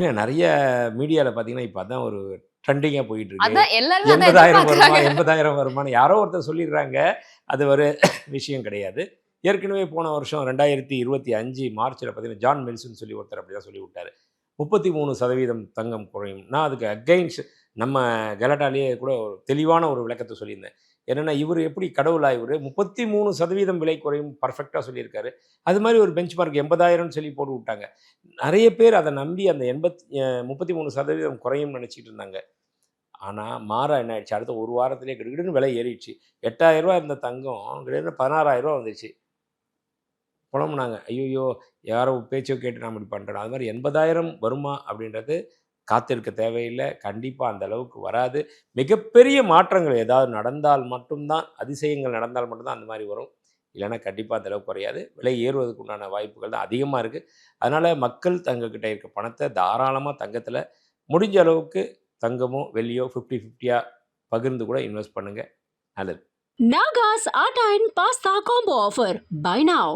ஏங்க நெறைய மீடியால பார்த்தீங்கன்னா, இப்ப அதான் ஒரு ட்ரெண்டிங்கா போயிட்டு இருக்கு. அதான் எல்லாருமே அதான் 80,000 வருமா? எதிர்பார்க்குறாங்க. 80,000 வருமான்னு யாரோ ஒருத்தர் சொல்லிடுறாங்க. அது ஒரு விஷயம் கிடையாது. ஏற்கனவே போன வருஷம் 2025 மார்ச்ல பார்த்தீங்கன்னா, ஜான் மெல்சன் சொல்லி ஒருத்தர் அப்படிதான் சொல்லிவுட்டாரு. 33% தங்கம் குறையும். நான் அதுக்கு அகைன்ஸ்ட் நம்ம கலாட்டாலயே கூட ஒரு தெளிவான ஒரு விளக்கத்த சொல்லியிருந்தேன். என்னன்னா, இவரு எப்படி கடவுளா இவரு? 33% விலை குறையும் பெர்ஃபெக்ட்டா சொல்லியிருக்காரு. அது மாரி ஒரு பெஞ்ச் மார்க் 80,000ன்னு சொல்லி போட்டு வுட்டாங்க. நெறைய பேர் அத நம்பி அந்த 33% குறையும்னு நெனச்சுட்டு இருந்தாங்க. ஆனா, மாறா என்ன ஆயிடுச்சு, அடுத்த 1 வாரத்திலேயே கிடுகிடுன்னு விலை ஏறிடுச்சு. ரூ. 8,000 இருந்த தங்கம் கிட்டத்தட்ட ரூ. 16,000 வந்துருச்சு. புலம்புனாங்க. ஐய்யய்யோ! யாரோ பேச்ச கேட்டு நாம இப்படி பண்ட்டோம். அது மாரி 80,000 வருமா? அப்படின்றது காத்திருக்க தேவையில்ல. கண்டிப்பா அந்த அளவுக்கு வராது. மிகப்பெரிய மாற்றங்கள் ஏதாவது நடந்தால் மட்டும் தான், அதிசயங்கள் நடந்தால் மட்டும் தான் அந்த மாரி வரும். இல்லன்னா கண்டிப்பா அந்த அளவுக்கு குறையாது. விலை ஏறுவதற்கு உண்டான வாய்ப்புகள் தான் அதிகமா இருக்கு. அதனால மக்கள் தங்ககிட்ட இருக்க பணத்த தாராளமா தங்கத்தில முடிஞ்ச அளவுக்கு தங்கமோ, வெள்ளியோ 50, 50யா பகிர்ந்து கூட இன்வெஸ்ட் பண்ணுங்க. நல்லது. Naga's Art and Pasta Combo Offer. Buy now.